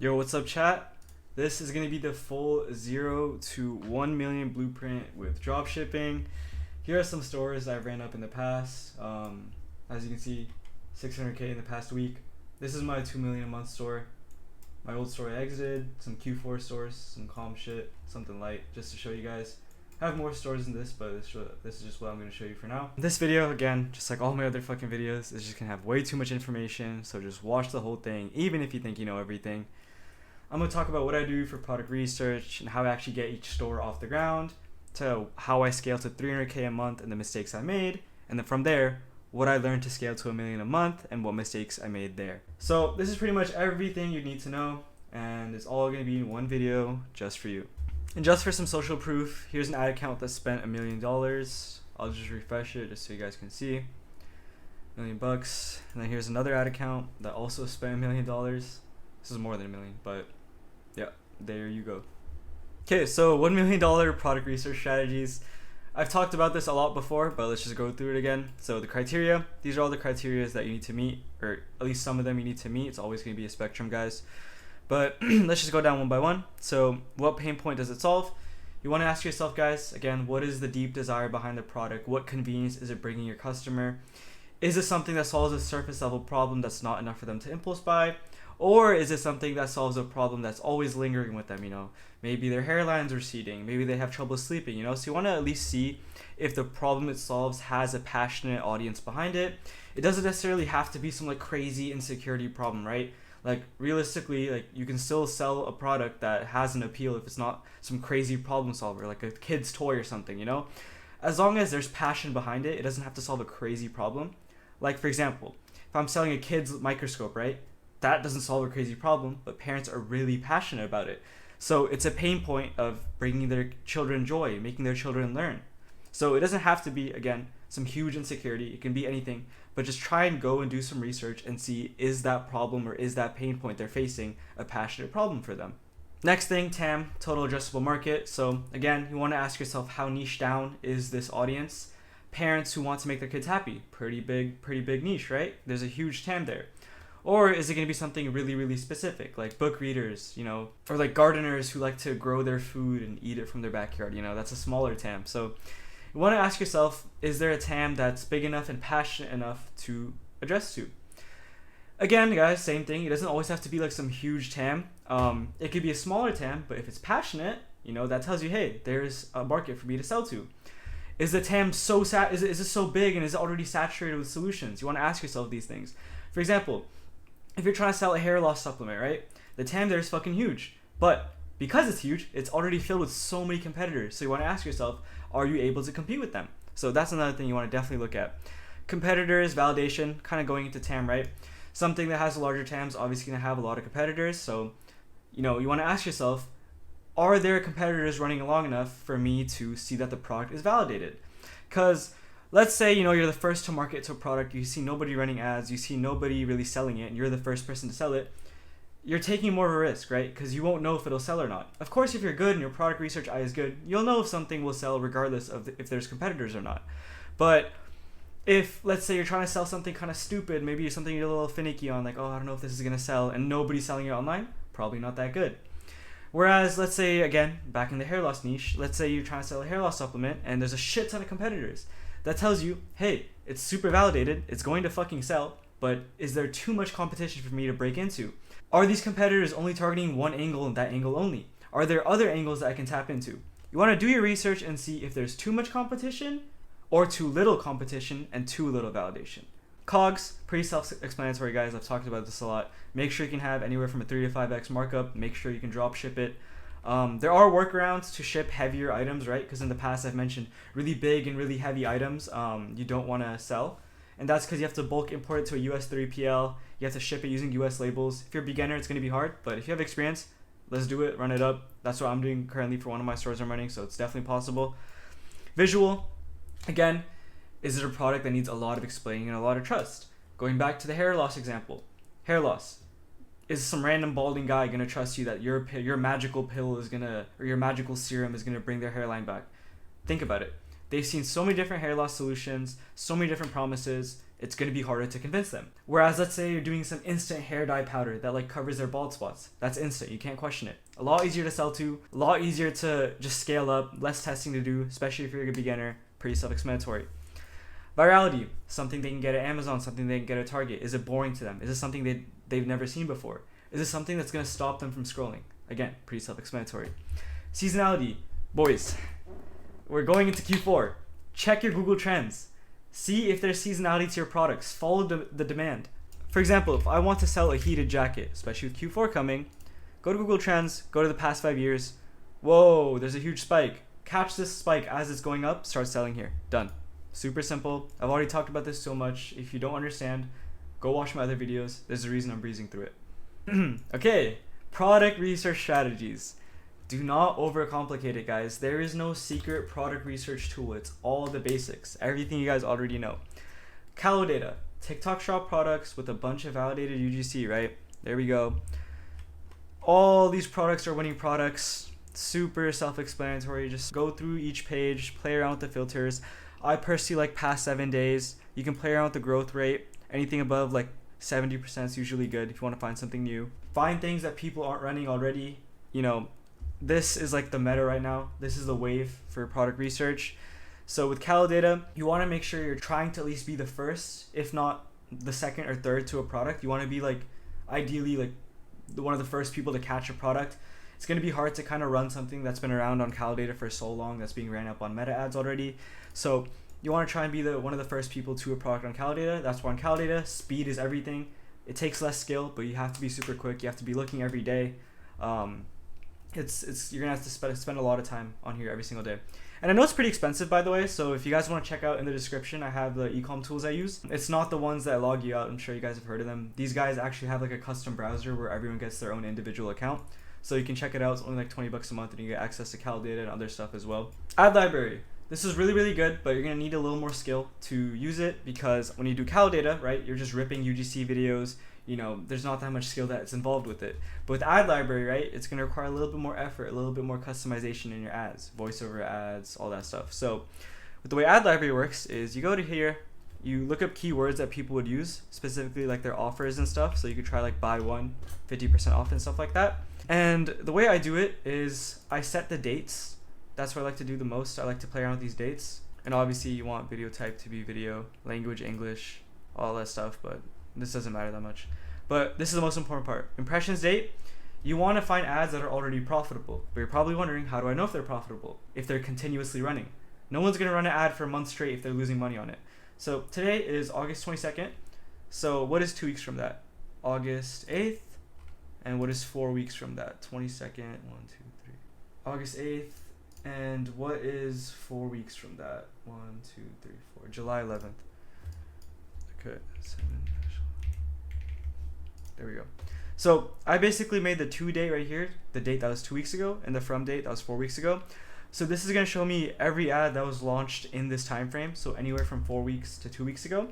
Yo, what's up, chat? This is going to be the full 0 to 1 million blueprint with dropshipping. Here are some stores I've ran up in the past. As you can see, 600K in the past week. This is my 2 million a month store. My old store I exited, some Q4 stores, some calm shit, something light, just to show you guys. I have more stores than this, but this is just what I'm going to show you for now. This video, again, just like all my other fucking videos, is just going to have way too much information, so just watch the whole thing, even if you think you know everything. I'm going to talk about what I do for product research and how I actually get each store off the ground, to how I scale to 300K a month and the mistakes I made, and then from there, what I learned to scale to 1 million a month and what mistakes I made there. So this is pretty much everything you need to know, and it's all going to be in one video just for you. And just for some social proof, here's an ad account that spent $1 million. I'll just refresh it just so you guys can see. $1 million bucks. And then here's another ad account that also spent $1 million. This is more than $1 million, but yeah, there you go. Okay, so $1 million product research strategies. I've talked about this a lot before, but let's just go through it again. So the criteria, these are all the criteria that you need to meet, or at least some of them you need to meet. It's always going to be a spectrum, guys. But let's just go down one by one. So what pain point does it solve? You want to ask yourself, guys, again, what is the deep desire behind the product? What convenience is it bringing your customer? Is it something that solves a surface level problem that's not enough for them to impulse buy? Or is it something that solves a problem that's always lingering with them, you know? Maybe their hairline's receding, maybe they have trouble sleeping, you know? So you want to at least see if the problem it solves has a passionate audience behind it. It doesn't necessarily have to be some like crazy insecurity problem, right? Like realistically, like you can still sell a product that has an appeal if it's not some crazy problem solver, like a kid's toy or something, you know? As long as there's passion behind it, it doesn't have to solve a crazy problem. Like for example, if I'm selling a kid's microscope, right? That doesn't solve a crazy problem, but parents are really passionate about it. So it's a pain point of bringing their children joy, making their children learn. So it doesn't have to be, again, some huge insecurity. It can be anything, but just try and go and do some research and see, is that problem or is that pain point they're facing a passionate problem for them? Next thing, TAM, total addressable market. So again, you want to ask yourself, how niche down is this audience? Parents who want to make their kids happy, pretty big niche, right? There's a huge TAM there. Or is it going to be something really, really specific, like book readers, you know, or like gardeners who like to grow their food and eat it from their backyard, you know, that's a smaller TAM. So you want to ask yourself, is there a TAM that's big enough and passionate enough to address to? Again, guys, same thing. It doesn't always have to be like some huge TAM. It could be a smaller TAM, but if it's passionate, you know, that tells you, hey, there's a market for me to sell to. Is the TAM so is it so big and is it already saturated with solutions? You want to ask yourself these things. For example, if you're trying to sell a hair loss supplement, right? The TAM there is fucking huge. But because it's huge, it's already filled with so many competitors. So you want to ask yourself, are you able to compete with them? So that's another thing you want to definitely look at. Competitors, validation, kind of going into TAM, right? Something that has a larger TAM is obviously going to have a lot of competitors. So, you know, you want to ask yourself, are there competitors running long enough for me to see that the product is validated? Because let's say, you know, you're the first to market to a product, you see nobody running ads, you see nobody really selling it, and you're the first person to sell it, you're taking more of a risk, right? Because you won't know if it'll sell or not. Of course, if you're good and your product research eye is good, you'll know if something will sell regardless of if there's competitors or not. But if, let's say you're trying to sell something kind of stupid, maybe something you're a little finicky on, like, oh, I don't know if this is going to sell, and nobody's selling it online, probably not that good. Whereas, let's say, again, back in the hair loss niche, let's say you're trying to sell a hair loss supplement, and there's a shit ton of competitors. That tells you, hey, it's super validated, it's going to fucking sell, but is there too much competition for me to break into? Are these competitors only targeting one angle and that angle only? Are there other angles that I can tap into? You want to do your research and see if there's too much competition or too little competition and too little validation. COGS, pretty self-explanatory, guys. I've talked about this a lot. Make sure you can have anywhere from a 3 to 5x markup. Make sure you can drop ship it. There are workarounds to ship heavier items, right? Because in the past I've mentioned really big and really heavy items you don't want to sell. And that's because you have to bulk import it to a US 3PL. You have to ship it using US labels. If you're a beginner, it's going to be hard. But if you have experience, let's do it. Run it up. That's what I'm doing currently for one of my stores I'm running. So it's definitely possible. Visual, again, is it a product that needs a lot of explaining and a lot of trust? Going back to the hair loss example. Hair loss. Is some random balding guy gonna trust you that your magical pill is gonna, or your magical serum is gonna bring their hairline back? Think about it. They've seen so many different hair loss solutions, so many different promises. it's going to be harder to convince them. Whereas let's say you're doing some instant hair dye powder that like covers their bald spots. That's instant. You can't question it. A lot easier to sell to, a lot easier to just scale up, less testing to do, especially if you're a beginner, pretty self-explanatory. Virality, something they can get at Amazon, something they can get at Target. Is it boring to them? Is it something they've never seen before? Is it something that's going to stop them from scrolling? Again, pretty self-explanatory. Seasonality, boys, we're going into Q4. Check your Google Trends. See if there's seasonality to your products. Follow the demand. For example, if I want to sell a heated jacket, especially with Q4 coming, go to Google Trends, go to the past 5 years. Whoa, there's a huge spike. Catch this spike as it's going up, start selling here. Done. Super simple. I've already talked about this so much. If you don't understand, go watch my other videos. There's a reason I'm breezing through it. Okay, product research strategies. Do not overcomplicate it, guys. There is no secret product research tool. It's all the basics. Everything you guys already know. Calo data. TikTok shop products with a bunch of validated UGC, right? There we go. All these products are winning products. Super self-explanatory. Just go through each page, play around with the filters. I personally like past 7 days. You can play around with the growth rate. Anything above like 70% is usually good if you want to find something new. Find things that people aren't running already. You know, this is like the meta right now. This is the wave for product research. So with Calo data, you want to make sure you're trying to at least be the first, if not the second or third to a product. You want to be like, ideally like one of the first people to catch a product. It's going to be hard to kind of run something that's been around on Calo data for so long, that's being ran up on meta ads already. So you want to try and be one of the first people to a product on Calo data. That's why on Calo data, speed is everything. It takes less skill, but you have to be super quick. You have to be looking every day. You're gonna have to spend a lot of time on here every single day. And I know it's pretty expensive, by the way, so if you guys want to check out in the description, I have the ecom tools I use. It's not the ones that log you out. I'm sure you guys have heard of them. These guys actually have like a custom browser where everyone gets their own individual account. So you can check it out. It's only like 20 bucks a month and you get access to Calo data and other stuff as well. Ad library. This is really, really good, but you're gonna need a little more skill to use it, because when you do Calo data, right, you're just ripping UGC videos. You know, there's not that much skill that's involved with it. But with ad library, right, it's going to require a little bit more effort, a little bit more customization in your ads, voiceover ads, all that stuff. So with the way ad library works is you go to here, you look up keywords that people would use, specifically like their offers and stuff. So you could try like buy one, 50% off and stuff like that. And the way I do it is I set the dates. That's what I like to do the most. I like to play around with these dates. And obviously you want video type to be video, language, English, all that stuff, but this doesn't matter that much. But this is the most important part. Impressions date, you want to find ads that are already profitable. But you're probably wondering, how do I know if they're profitable? If they're continuously running. No one's going to run an ad for a month straight if they're losing money on it. So today is August 22nd. So what is 2 weeks from that? August 8th. And what is 4 weeks from that? 22nd, 1, 2, 3. August 8th. And what is 4 weeks from that? 1, 2, 3, 4. July 11th. Okay. 7. There we go. So I basically made the to date right here, the date that was 2 weeks ago, and the from date that was 4 weeks ago. So this is going to show me every ad that was launched in this time frame, so anywhere from 4 weeks to 2 weeks ago.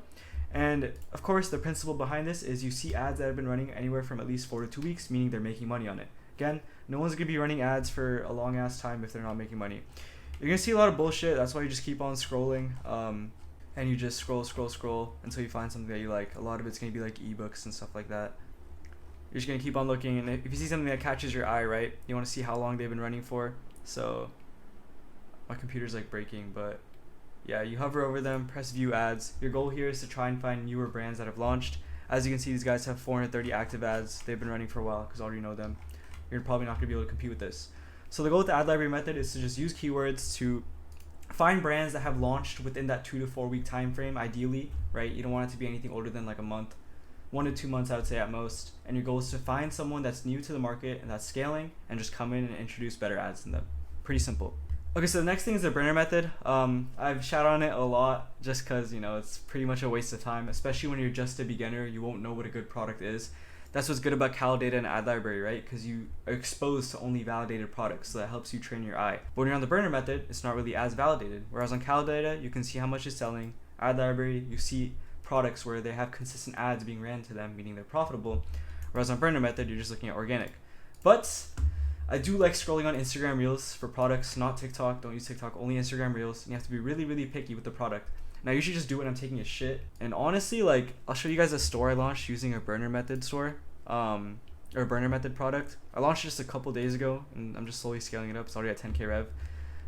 And of course, the principle behind this is you see ads that have been running anywhere from at least 4 to 2 weeks, meaning they're making money on it. Again, no one's going to be running ads for a long ass time if they're not making money. You're going to see a lot of bullshit. That's why you just keep on scrolling. And you just scroll until you find something that you like. A lot of it's going to be like ebooks and stuff like that. You're just going to keep on looking, and if you see something that catches your eye, right, you want to see how long they've been running for. So my computer's like breaking, but yeah, you hover over them, press view ads. Your goal here is to try and find newer brands that have launched. As you can see, these guys have 430 active ads. They've been running for a while because I already know them. You're probably not going to be able to compete with this. So the goal with the ad library method is to just use keywords to find brands that have launched within that 2 to 4 week time frame, ideally, right? You don't want it to be anything older than like a month. 1 to 2 months, I would say, at most. And your goal is to find someone that's new to the market and that's scaling, and just come in and introduce better ads than them. Pretty simple. Okay, so the next thing is the burner method. I've shat on it a lot just because, you know, it's pretty much a waste of time, especially when you're just a beginner. You won't know what a good product is. That's what's good about Calo data and ad library, right? Because you are exposed to only validated products, so that helps you train your eye. But when you're on the burner method, it's not really as validated. Whereas on Calo data, you can see how much is selling. Ad library, you see products where they have consistent ads being ran to them, meaning they're profitable. Whereas on burner method, you're just looking at organic. But I do like scrolling on Instagram Reels for products, not TikTok. Don't use TikTok, only Instagram Reels. And you have to be really, really picky with the product. And I usually just do it when I'm taking a shit. And honestly, like, I'll show you guys a store I launched using a burner method store, or a burner method product. I launched it just a couple days ago, and I'm just slowly scaling it up. It's already at 10K rev.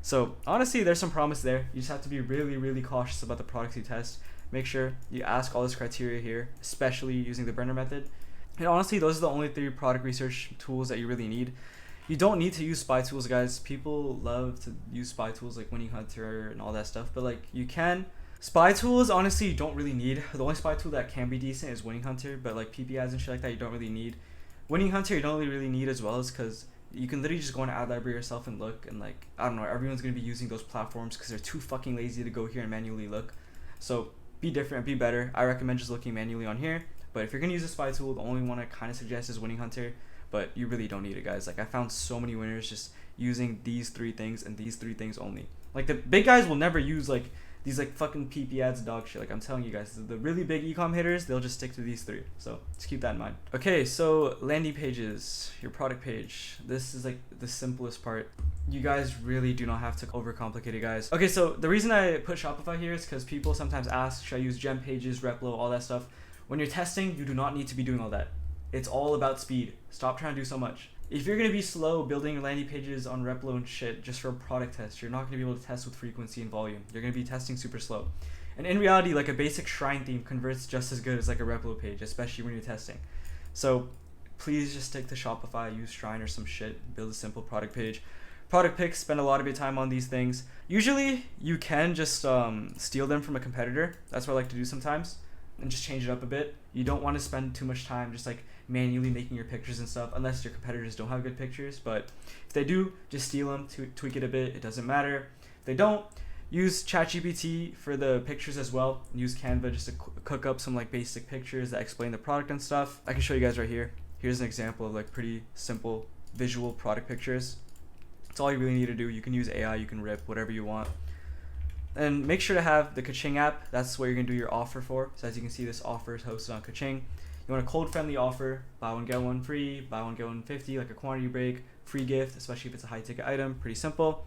So honestly, there's some promise there. You just have to be really, really cautious about the products you test. Make sure you ask all this criteria here, especially using the burner method. And honestly, those are the only 3 product research tools that you really need. You don't need to use spy tools, guys. People love to use spy tools like Winning Hunter and all that stuff, but like, you can. Spy tools, honestly, you don't really need. The only spy tool that can be decent is Winning Hunter, but like PP ads and shit like that, you don't really need. Winning Hunter, you don't really need as well, is because you can literally just go on ad library yourself and look, and like, I don't know, everyone's gonna be using those platforms because they're too fucking lazy to go here and manually look. So be different, be better. I recommend just looking manually on here. But if you're gonna use a spy tool, the only one I kind of suggest is Winning Hunter. But you really don't need it, guys. Like, I found so many winners just using these 3 things and these 3 things only. Like, the big guys will never use like these like fucking PP ads dog shit. Like, I'm telling you guys, the really big ecom hitters, they'll just stick to these 3. So just keep that in mind. Okay, so landing pages, your product page. This is like the simplest part. You guys really do not have to overcomplicate it, guys. Okay, so the reason I put Shopify here is because people sometimes ask, should I use gem pages, Replo, all that stuff. When you're testing, you do not need to be doing all that. It's all about speed. Stop trying to do so much. If you're going to be slow building landing pages on Replo and shit just for a product test, you're not going to be able to test with frequency and volume. You're going to be testing super slow. And in reality, like, a basic shrine theme converts just as good as like a Replo page, especially when you're testing. So please just stick to Shopify, use Shrine or some shit, build a simple product page. Product picks, spend a lot of your time on these things. Usually you can just steal them from a competitor. That's what I like to do sometimes, and just change it up a bit. You don't want to spend too much time just like manually making your pictures and stuff, unless your competitors don't have good pictures. But if they do, just steal them, tweak it a bit. It doesn't matter. If they don't, use ChatGPT for the pictures as well. Use Canva just to cook up some like basic pictures that explain the product and stuff. I can show you guys right here. Here's an example of like pretty simple visual product pictures. That's all you really need to do. You can use AI, you can rip whatever you want. And make sure to have the Kaching app. That's where you're going to do your offer for. So as you can see, this offer is hosted on Kaching. You want a code-friendly offer, buy one, get one free, buy one, get one 50, like a quantity break, free gift, especially if it's a high-ticket item, pretty simple.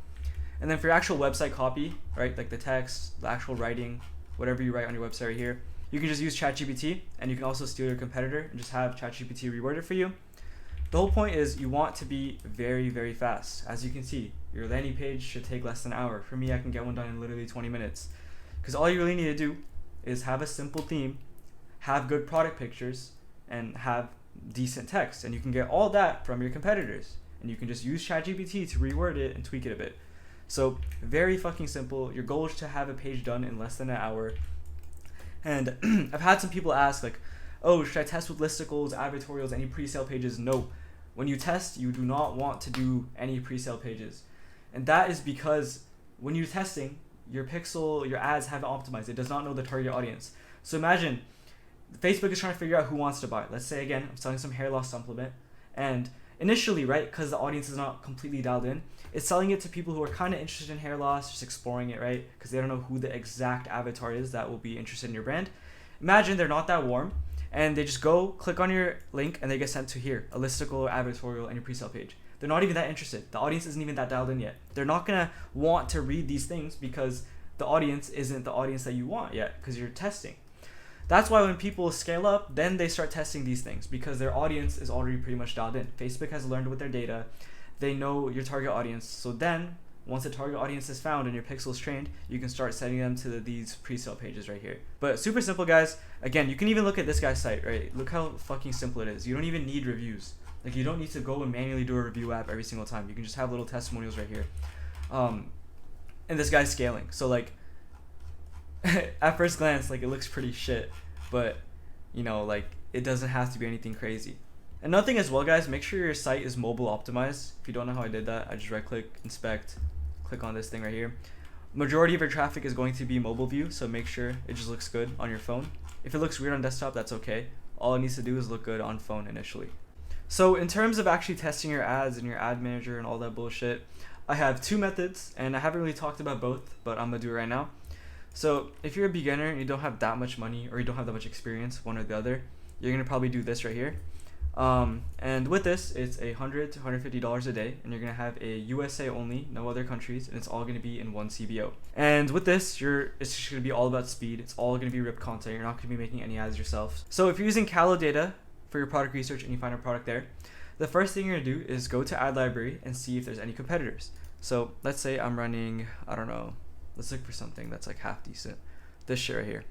And then for your actual website copy, right, like the text, the actual writing, whatever you write on your website right here, you can just use ChatGPT, and you can also steal your competitor and just have ChatGPT reword it for you. The whole point is you want to be very, very fast. As you can see, your landing page should take less than an hour. For me, I can get one done in literally 20 minutes. Because all you really need to do is have a simple theme, have good product pictures, and have decent text. And you can get all that from your competitors. And you can just use ChatGPT to reword it and tweak it a bit. So very fucking simple. Your goal is to have a page done in less than an hour. And I've had some people ask like, oh, should I test with listicles, advertorials, any pre-sale pages? No. When you test, you do not want to do any pre-sale pages. And that is because when you're testing, your pixel, your ads haven't optimized. It does not know the target audience. So imagine Facebook is trying to figure out who wants to buy. Let's say, again, I'm selling some hair loss supplement. And initially, right, because the audience is not completely dialed in, it's selling it to people who are kind of interested in hair loss, just exploring it, right? Because they don't know who the exact avatar is that will be interested in your brand. Imagine they're not that warm, and they just go click on your link and they get sent to here, a listicle, advertorial, and your pre-sale page. They're not even that interested. The audience isn't even that dialed in yet. They're not gonna want to read these things because the audience isn't the audience that you want yet, because you're testing. That's why when people scale up, then they start testing these things because their audience is already pretty much dialed in. Facebook has learned with their data. They know your target audience. So then, once the target audience is found and your pixel is trained, you can start sending them to these pre-sale pages right here. But super simple, guys. Again, you can even look at this guy's site, right? Look how fucking simple it is. You don't even need reviews. Like, you don't need to go and manually do a review app every single time. You can just have little testimonials right here. And this guy's scaling. So like, at first glance, like, it looks pretty shit, but you know, like, it doesn't have to be anything crazy. Another thing as well, guys, make sure your site is mobile optimized. If you don't know how I did that, I just right click, inspect, click on this thing right here. Majority of your traffic is going to be mobile view, so make sure it just looks good on your phone. If it looks weird on desktop, that's okay. All it needs to do is look good on phone initially. So in terms of actually testing your ads and your ad manager and all that bullshit, I have 2 methods, and I haven't really talked about both, but I'm gonna do it right now. So if you're a beginner and you don't have that much money or you don't have that much experience, one or the other, you're gonna probably do this right here. And with this, it's $100 to $150 a day, and you're gonna have a USA only, no other countries, and it's all gonna be in one CBO. And with this, it's just gonna be all about speed. It's all gonna be ripped content. You're not gonna be making any ads yourself. So if you're using Calo data for your product research and you find a product there, the first thing you're gonna do is go to ad library and see if there's any competitors. So let's say I'm running, I don't know, let's look for something that's like half decent. This shit right here,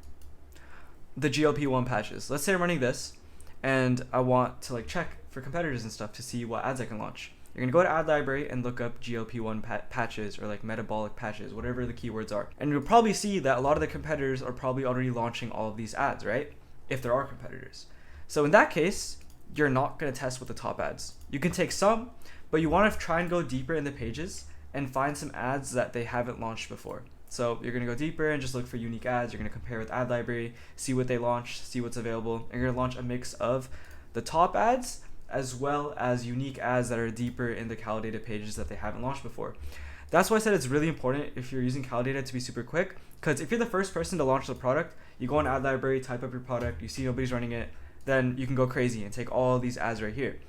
the GLP-1 patches. Let's say I'm running this, and I want to like check for competitors and stuff to see what ads I can launch. You're gonna go to ad library and look up GLP-1 patches or like metabolic patches, whatever the keywords are. And you'll probably see that a lot of the competitors are probably already launching all of these ads, right? If there are competitors. So in that case, you're not gonna test with the top ads. You can take some, but you wanna try and go deeper in the pages and find some ads that they haven't launched before. So you're gonna go deeper and just look for unique ads. You're gonna compare with ad library, see what they launched, see what's available. And you're gonna launch a mix of the top ads as well as unique ads that are deeper in the Calo data pages that they haven't launched before. That's why I said it's really important if you're using Calo data to be super quick, because if you're the first person to launch the product, you go on ad library, type up your product, you see nobody's running it, then you can go crazy and take all these ads right here.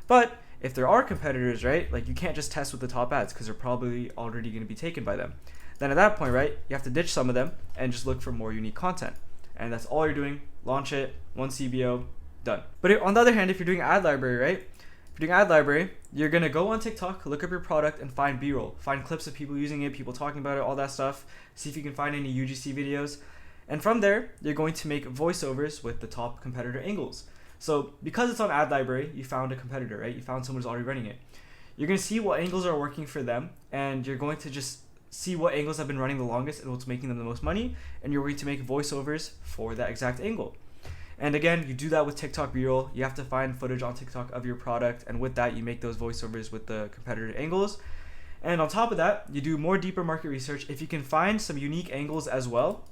But if there are competitors, right, like you can't just test with the top ads because they're probably already going to be taken by them. Then at that point, right, you have to ditch some of them and just look for more unique content. And that's all you're doing. Launch it, one CBO, done. But on the other hand, if you're doing ad library, right, if you're doing ad library, you're going to go on TikTok, look up your product and find B-roll. Find clips of people using it, people talking about it, all that stuff. See if you can find any UGC videos. And from there, you're going to make voiceovers with the top competitor angles. So because it's on ad library, you found a competitor, right? You found someone who's already running it. You're going to see what angles are working for them, and you're going to just see what angles have been running the longest and what's making them the most money, and you're going to make voiceovers for that exact angle. And again, you do that with TikTok B-roll. You have to find footage on TikTok of your product, and with that, you make those voiceovers with the competitor angles. And on top of that, you do more deeper market research. If you can find some unique angles as well,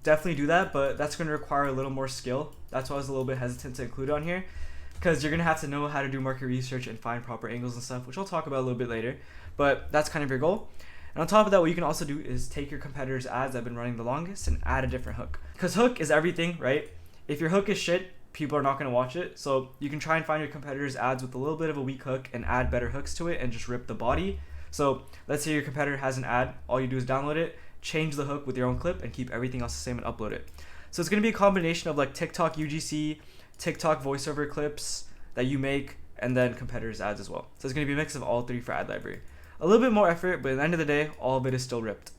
definitely do that, but that's going to require a little more skill. That's why I was a little bit hesitant to include on here, because you're going to have to know how to do market research and find proper angles and stuff, which I'll talk about a little bit later, but that's kind of your goal. And on top of that, what you can also do is take your competitors' ads that have been running the longest and add a different hook, because hook is everything, right? If your hook is shit, people are not going to watch it. So you can try and find your competitors' ads with a little bit of a weak hook and add better hooks to it and just rip the body. So let's say your competitor has an ad, all you do is download it, change the hook with your own clip, and keep everything else the same and upload it. So it's going to be a combination of like TikTok UGC, TikTok voiceover clips that you make, and then competitors' ads as well. So it's going to be a mix of all three for ad library. A little bit more effort, but at the end of the day, all of it is still ripped.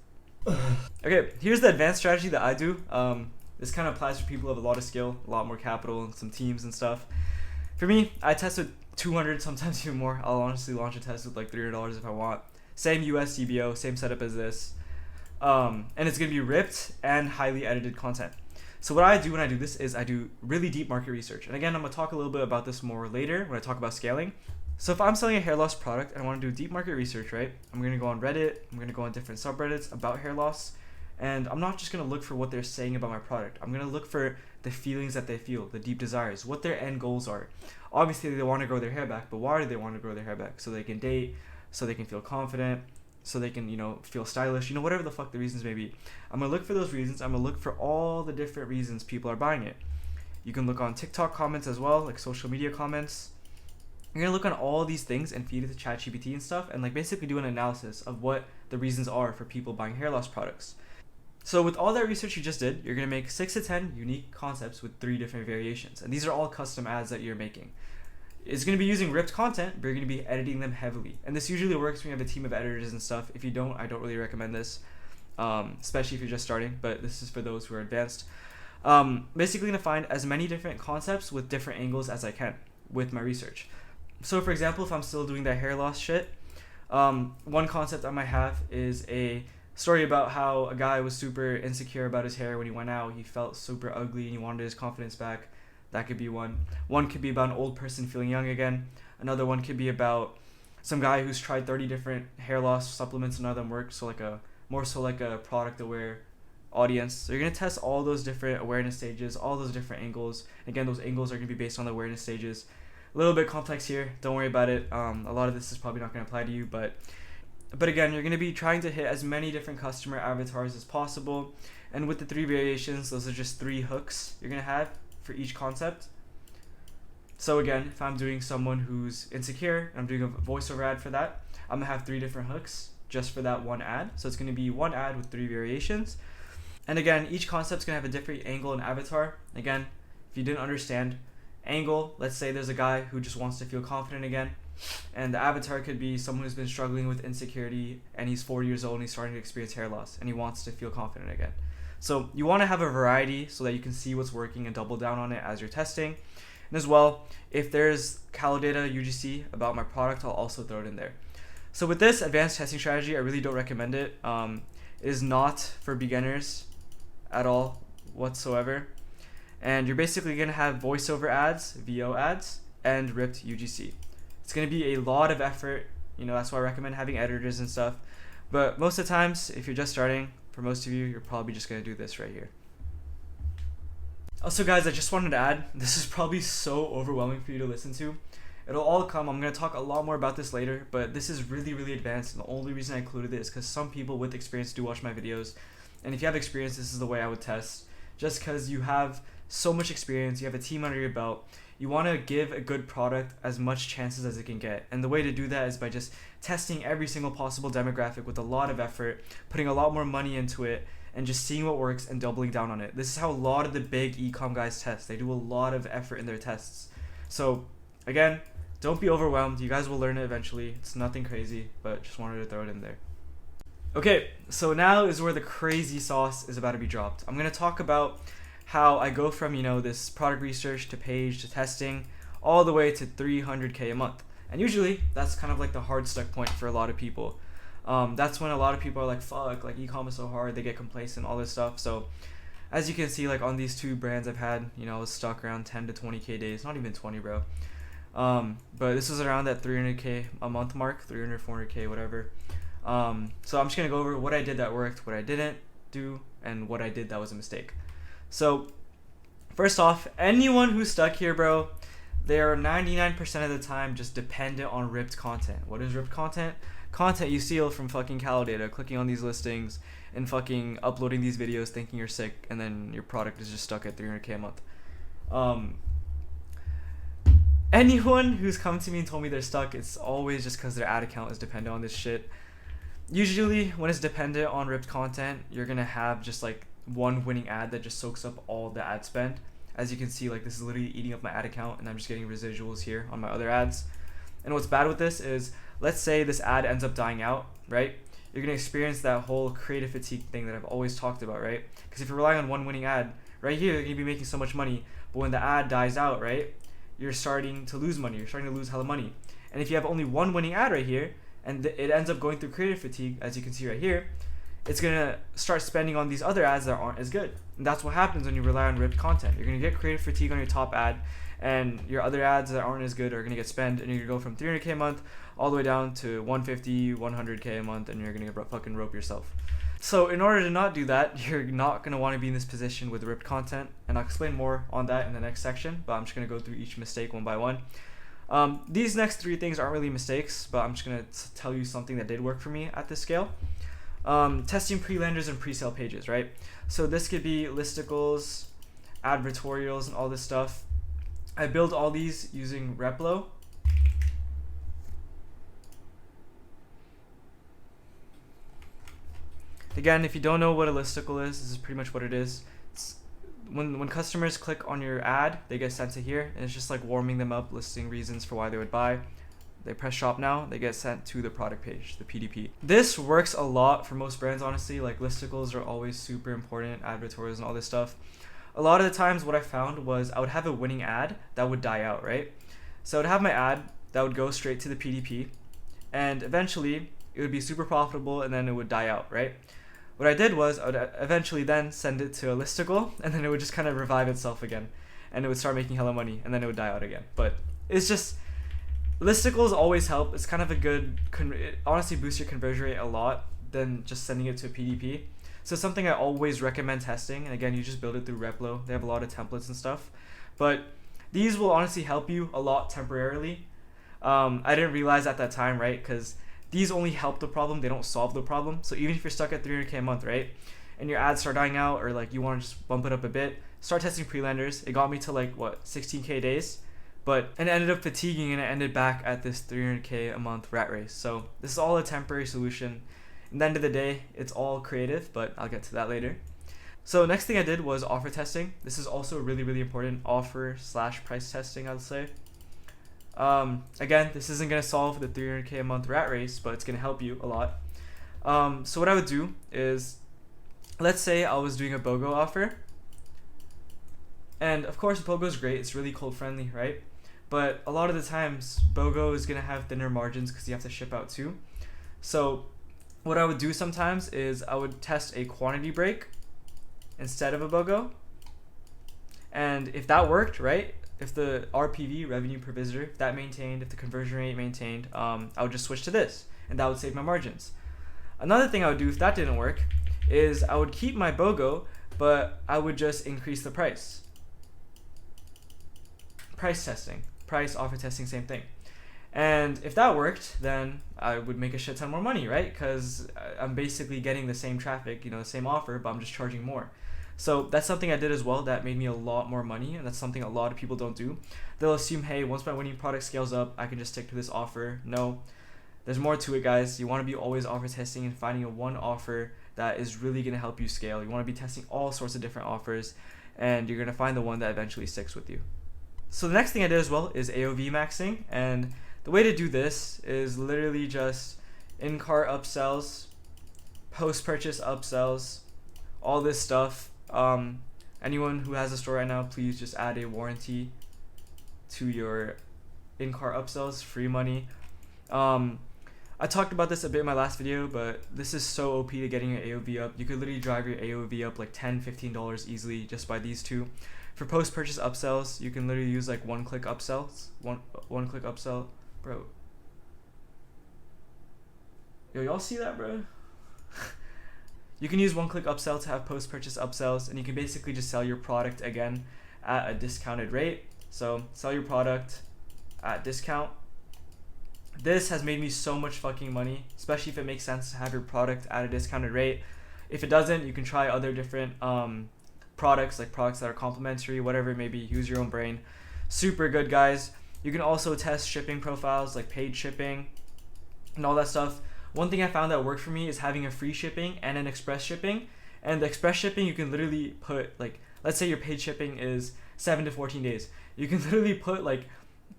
Okay, here's the advanced strategy that I do. This kind of applies for people who have a lot of skill, a lot more capital, and some teams and stuff. For me, I test with 200, sometimes even more. I'll honestly launch a test with like $300 if I want. Same US CBO, same setup as this. And it's going to be ripped and highly edited content. So what I do when I do this is I do really deep market research. And again, I'm going to talk a little bit about this more later when I talk about scaling. So if I'm selling a hair loss product and I want to do deep market research, right, I'm going to go on Reddit, I'm going to go on different subreddits about hair loss, and I'm not just going to look for what they're saying about my product. I'm going to look for the feelings that they feel, the deep desires, what their end goals are. Obviously, they want to grow their hair back, but why do they want to grow their hair back? So they can date, so they can feel confident, so they can, feel stylish, whatever the fuck the reasons may be. I'm going to look for those reasons. I'm going to look for all the different reasons people are buying it. You can look on TikTok comments as well, like social media comments. You're going to look on all these things and feed it to ChatGPT and stuff, and like basically do an analysis of what the reasons are for people buying hair loss products. So with all that research you just did, you're going to make 6 to 10 unique concepts with 3 different variations. And these are all custom ads that you're making. It's going to be using ripped content, but you're going to be editing them heavily. And this usually works when you have a team of editors and stuff. If you don't, I don't really recommend this, especially if you're just starting, but this is for those who are advanced. Basically going to find as many different concepts with different angles as I can with my research. So for example, if I'm still doing that hair loss shit, one concept I might have is a story about how a guy was super insecure about his hair when he went out. He felt super ugly and he wanted his confidence back. That could be one. One could be about an old person feeling young again. Another one could be about some guy who's tried 30 different hair loss supplements and none of them work. So like a product aware audience. So you're going to test all those different awareness stages, all those different angles. Again, those angles are going to be based on the awareness stages. A little bit complex here. Don't worry about it. A lot of this is probably not going to apply to you, but again, you're going to be trying to hit as many different customer avatars as possible. And with the 3 variations, those are just 3 hooks you're going to have for each concept. So again, if I'm doing someone who's insecure, I'm doing a voiceover ad for that, I'm gonna have 3 different hooks just for that one ad. So it's gonna be one ad with 3 variations. And again, each concept's gonna have a different angle and avatar. Again, if you didn't understand, angle, let's say there's a guy who just wants to feel confident again, and the avatar could be someone who's been struggling with insecurity and he's 40 years old and he's starting to experience hair loss and he wants to feel confident again. So you want to have a variety so that you can see what's working and double down on it as you're testing. And as well, if there's Calo data UGC about my product, I'll also throw it in there. So with this advanced testing strategy, I really don't recommend it. It is not for beginners at all whatsoever. And you're basically going to have voiceover ads, VO ads, and ripped UGC. It's going to be a lot of effort. That's why I recommend having editors and stuff. But most of the times, if you're just starting, for most of you, you're probably just going to do this right here. Also guys, I just wanted to add, this is probably so overwhelming for you to listen to. It'll all come, I'm going to talk a lot more about this later, but this is really, really advanced, and the only reason I included it is because some people with experience do watch my videos, and if you have experience, this is the way I would test. Just because you have so much experience, you have a team under your belt, you want to give a good product as much chances as it can get, and the way to do that is by just testing every single possible demographic with a lot of effort, putting a lot more money into it, and just seeing what works and doubling down on it. This is how a lot of the big e-com guys test. They do a lot of effort in their tests. So again, don't be overwhelmed. You guys will learn it eventually. It's nothing crazy, but just wanted to throw it in there. Okay, so now is where the crazy sauce is about to be dropped. I'm going to talk about how I go from, this product research to page to testing all the way to 300K a month. And usually that's kind of like the hard stuck point for a lot of people. That's when a lot of people are like, fuck, like e-com is so hard, they get complacent, all this stuff. So as you can see, like on these 2 brands I've had, I was stuck around 10 to 20K days, not even 20, bro. But this was around that 300K a month mark, 300, 400K, whatever. So I'm just gonna go over what I did that worked, what I didn't do, and what I did that was a mistake. So first off, anyone who's stuck here, bro, they are 99% of the time just dependent on ripped content. What is ripped content? Content you steal from fucking Calo data, clicking on these listings and fucking uploading these videos thinking you're sick, and then your product is just stuck at 300K a month. Anyone who's come to me and told me they're stuck, it's always just because their ad account is dependent on this shit. Usually when it's dependent on ripped content, you're gonna have just like one winning ad that just soaks up all the ad spend. As you can see, like this is literally eating up my ad account, and I'm just getting residuals here on my other ads. And what's bad with this is, let's say this ad ends up dying out, right? You're gonna experience that whole creative fatigue thing that I've always talked about, right? Because if you're relying on one winning ad, right here, you're gonna be making so much money, but when the ad dies out, right, you're starting to lose money, you're starting to lose hella money. And if you have only one winning ad right here, and it ends up going through creative fatigue, as you can see right here, it's gonna start spending on these other ads that aren't as good. And that's what happens when you rely on ripped content. You're gonna get creative fatigue on your top ad, and your other ads that aren't as good are gonna get spent, and you're gonna go from 300K a month all the way down to 150, 100K a month, and you're gonna fucking rope yourself. So in order to not do that, you're not gonna want to be in this position with ripped content, and I'll explain more on that in the next section, but I'm just gonna go through each mistake one by one. These next 3 things aren't really mistakes, but I'm just gonna tell you something that did work for me at this scale. Testing pre-landers and pre-sale pages, right? So this could be listicles, advertorials, and all this stuff. I build all these using Replo. Again, if you don't know what a listicle is, this is pretty much what it is. It's when customers click on your ad, they get sent to here, and it's just like warming them up, listing reasons for why they would buy. They press shop now, they get sent to the product page, the PDP. This works a lot for most brands, honestly. Like listicles are always super important, advertorials and all this stuff. A lot of the times what I found was I would have a winning ad that would die out, right? So I would have my ad that would go straight to the PDP, and eventually it would be super profitable, and then it would die out, right? What I did was I would eventually then send it to a listicle, and then it would just kind of revive itself again, and it would start making hella money, and then it would die out again. But it's just, listicles always help. It's kind of a good, it honestly boosts your conversion rate a lot than just sending it to a PDP. So it's something I always recommend testing, and again, you just build it through Replo. They have a lot of templates and stuff, but these will honestly help you a lot temporarily. I didn't realize at that time, right? Because these only help the problem, they don't solve the problem. So even if you're stuck at 300K a month, right, and your ads start dying out, or like you want to just bump it up a bit, start testing pre-landers. It got me to like what, 16K days, But and it ended up fatiguing, and it ended back at this 300K a month rat race. So this is all a temporary solution. At the end of the day, it's all creative, but I'll get to that later. So next thing I did was offer testing. This is also really, really important. Offer slash price testing, I'll say. Again, this isn't going to solve the 300K a month rat race, but it's going to help you a lot. So what I would do is, let's say I was doing a BOGO offer. And of course, BOGO is great. It's really cold friendly, right? But a lot of the times, BOGO is going to have thinner margins because you have to ship out too. So what I would do sometimes is I would test a quantity break instead of a BOGO. And if that worked, right? If the RPV, revenue per visitor, if that maintained, if the conversion rate maintained, I would just switch to this, and that would save my margins. Another thing I would do if that didn't work is I would keep my BOGO, but I would just increase the price. Price testing, price offer testing, same thing. And if that worked, then I would make a shit ton more money, right? Because I'm basically getting the same traffic, the same offer, but I'm just charging more. So that's something I did as well that made me a lot more money, and that's something a lot of people don't do. They'll assume, hey, once my winning product scales up, I can just stick to this offer. No, there's more to it, guys. You want to be always offer testing and finding a one offer that is really going to help you scale. You want to be testing all sorts of different offers, and you're going to find the one that eventually sticks with you. So the next thing I did as well is AOV maxing, and the way to do this is literally just in-cart upsells, post-purchase upsells, all this stuff. Anyone who has a store right now, please just add a warranty to your in-cart upsells, free money. I talked about this a bit in my last video, but this is so OP to getting your AOV up. You could literally drive your AOV up like $10, $15 easily just by these two. For post-purchase upsells, you can literally use like one-click upsells. One-click upsell, bro. Yo, y'all see that, bro? You can use one-click upsell to have post-purchase upsells, and you can basically just sell your product again at a discounted rate. So sell your product at discount. This has made me so much fucking money, especially if it makes sense to have your product at a discounted rate. If it doesn't, you can try other different products, like products that are complementary, whatever it may be. Use your own brain. Super good, guys. You can also test shipping profiles, like paid shipping and all that stuff. One thing I found that worked for me is having a free shipping and an express shipping. And the express shipping, you can literally put, like, let's say your paid shipping is 7 to 14 days. You can literally put like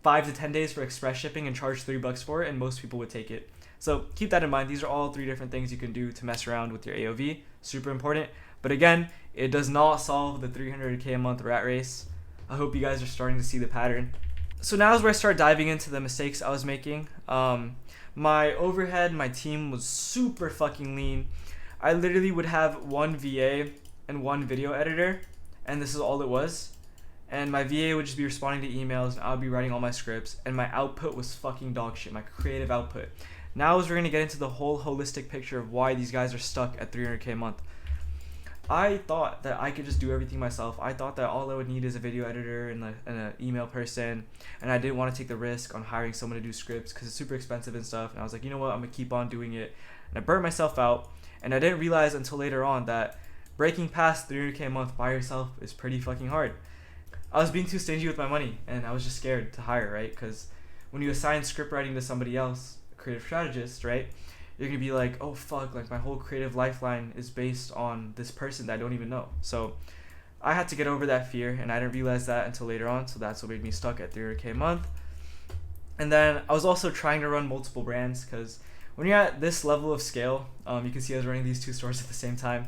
5 to 10 days for express shipping and charge $3 for it, and most people would take it. So keep that in mind. These are all 3 different things you can do to mess around with your AOV. Super important. But again, it does not solve the 300K a month rat race. I hope you guys are starting to see the pattern. So now is where I start diving into the mistakes I was making. My overhead, my team was super fucking lean. I literally would have one VA and one video editor, and this is all it was. And my VA would just be responding to emails, and I would be writing all my scripts, and my output was fucking dog shit, my creative output. Now as we're going to get into the whole holistic picture of why these guys are stuck at 300K a month. I thought that I could just do everything myself. I thought that all I would need is a video editor and an email person, and I didn't want to take the risk on hiring someone to do scripts because it's super expensive and stuff. And I was like, you know what, I'm going to keep on doing it. And I burnt myself out, and I didn't realize until later on that breaking past 300K a month by yourself is pretty fucking hard. I was being too stingy with my money, and I was just scared to hire, right? Because when you assign script writing to somebody else, a creative strategist, right, you're going to be like, oh fuck, like my whole creative lifeline is based on this person that I don't even know. So I had to get over that fear, and I didn't realize that until later on, so that's what made me stuck at 300K a month. And then I was also trying to run multiple brands, because when you're at this level of scale, you can see I was running these 2 stores at the same time.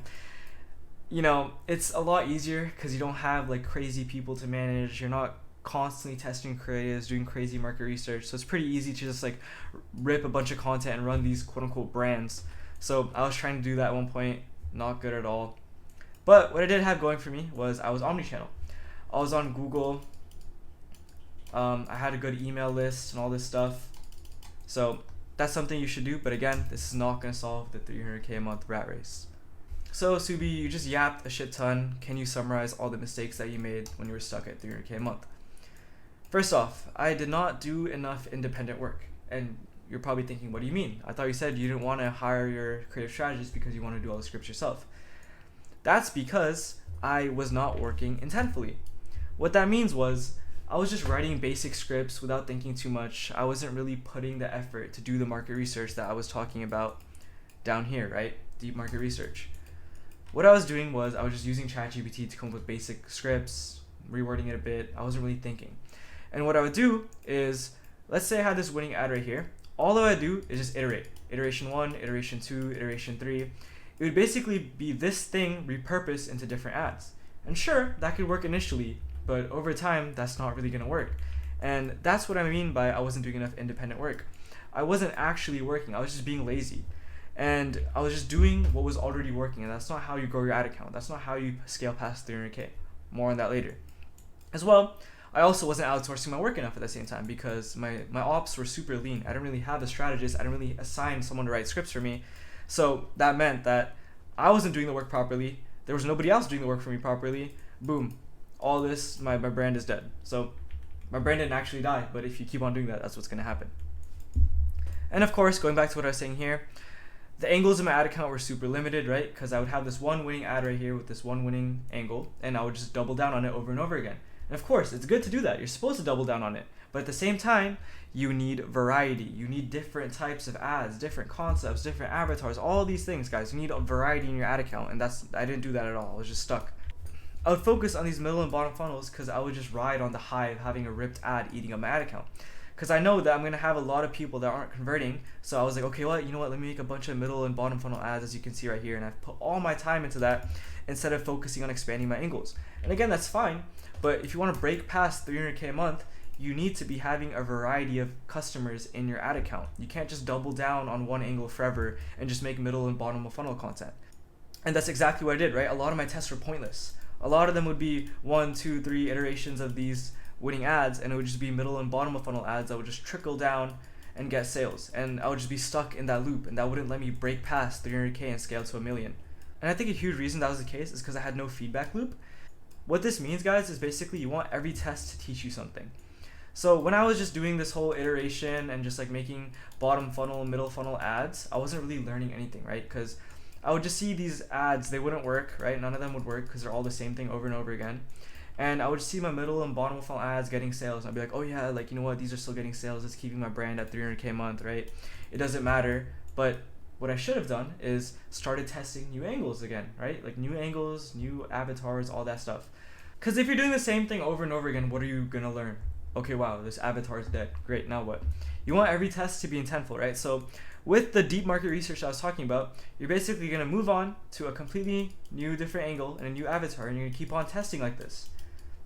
You know, it's a lot easier because you don't have like crazy people to manage. You're not constantly testing creatives, doing crazy market research. So it's pretty easy to just like rip a bunch of content and run these quote unquote brands. So I was trying to do that at one point. Not good at all. But what I did have going for me was I was omnichannel. I was on Google. I had a good email list and all this stuff. So that's something you should do. But again, this is not going to solve the 300K a month rat race. So Subi, you just yapped a shit ton. Can you summarize all the mistakes that you made when you were stuck at 300K a month? First off, I did not do enough independent work. And you're probably thinking, what do you mean? I thought you said you didn't want to hire your creative strategist because you want to do all the scripts yourself. That's because I was not working intentfully. What that means was I was just writing basic scripts without thinking too much. I wasn't really putting the effort to do the market research that I was talking about down here, right? Deep market research. What I was doing was I was just using ChatGPT to come up with basic scripts, rewording it a bit. I wasn't really thinking. And what I would do is, let's say I had this winning ad right here. All I would do is just iterate. Iteration 1, iteration 2, iteration 3. It would basically be this thing repurposed into different ads. And sure, that could work initially, but over time, that's not really going to work. And that's what I mean by I wasn't doing enough independent work. I wasn't actually working. I was just being lazy. And I was just doing what was already working, and that's not how you grow your ad account. That's not how you scale past 300K. More on that later. As well, I also wasn't outsourcing my work enough at the same time because my ops were super lean. I didn't really have a strategist. I didn't really assign someone to write scripts for me. So that meant that I wasn't doing the work properly. There was nobody else doing the work for me properly. Boom. All this, my brand is dead. So my brand didn't actually die, but if you keep on doing that, that's what's going to happen. And of course, going back to what I was saying here, the angles in my ad account were super limited, right? Because I would have this one winning ad right here with this one winning angle, and I would just double down on it over and over again. And of course, it's good to do that. You're supposed to double down on it. But at the same time, you need variety. You need different types of ads, different concepts, different avatars, all these things, guys. You need a variety in your ad account, and I didn't do that at all. I was just stuck. I would focus on these middle and bottom funnels because I would just ride on the high of having a ripped ad eating up my ad account. Because I know that I'm going to have a lot of people that aren't converting. So I was like, okay, well, you know what? Let me make a bunch of middle and bottom funnel ads, as you can see right here. And I've put all my time into that instead of focusing on expanding my angles. And again, that's fine. But if you want to break past 300K a month, you need to be having a variety of customers in your ad account. You can't just double down on one angle forever and just make middle and bottom of funnel content. And that's exactly what I did, right? A lot of my tests were pointless. A lot of them would be 1, 2, 3 iterations of these winning ads, and it would just be middle and bottom of funnel ads that would just trickle down and get sales. And I would just be stuck in that loop, and that wouldn't let me break past 300K and scale to 1 million. And I think a huge reason that was the case is because I had no feedback loop. What this means, guys, is basically you want every test to teach you something. So when I was just doing this whole iteration and just like making bottom funnel, middle funnel ads, I wasn't really learning anything, right? Because I would just see these ads, they wouldn't work, right? None of them would work because they're all the same thing over and over again. And I would see my middle and bottom of funnel ads getting sales. And I'd be like, oh yeah, like, you know what? These are still getting sales. It's keeping my brand at 300K a month, right? It doesn't matter. But what I should have done is started testing new angles again, right? Like new angles, new avatars, all that stuff. Because if you're doing the same thing over and over again, what are you going to learn? Okay, wow, this avatar is dead. Great, now what? You want every test to be intentful, right? So with the deep market research I was talking about, you're basically going to move on to a completely new, different angle and a new avatar, and you're going to keep on testing like this.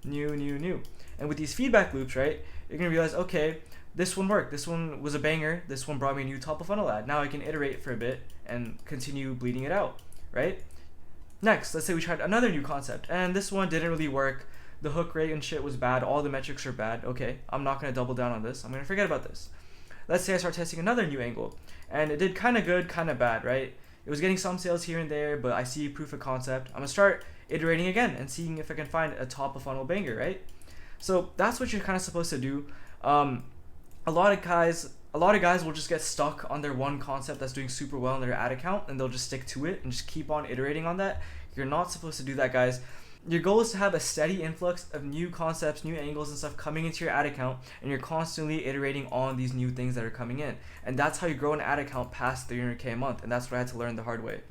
New. And with these feedback loops, right, you're going to realize, okay, this one worked. This one was a banger. This one brought me a new top of funnel ad. Now I can iterate for a bit and continue bleeding it out, right? Next, let's say we tried another new concept, and this one didn't really work. The hook rate and shit was bad. All the metrics are bad. Okay, I'm not going to double down on this. I'm going to forget about this. Let's say I start testing another new angle, and it did kind of good, kind of bad, right? It was getting some sales here and there, but I see proof of concept. I'm going to start iterating again and seeing if I can find a top of funnel banger, right? So that's what you're kind of supposed to do. A lot of guys will just get stuck on their one concept that's doing super well in their ad account, and they'll just stick to it and just keep on iterating on that. You're not supposed to do that, guys. Your goal is to have a steady influx of new concepts, new angles and stuff coming into your ad account, and you're constantly iterating on these new things that are coming in. And that's how you grow an ad account past 300K a month, and that's what I had to learn the hard way.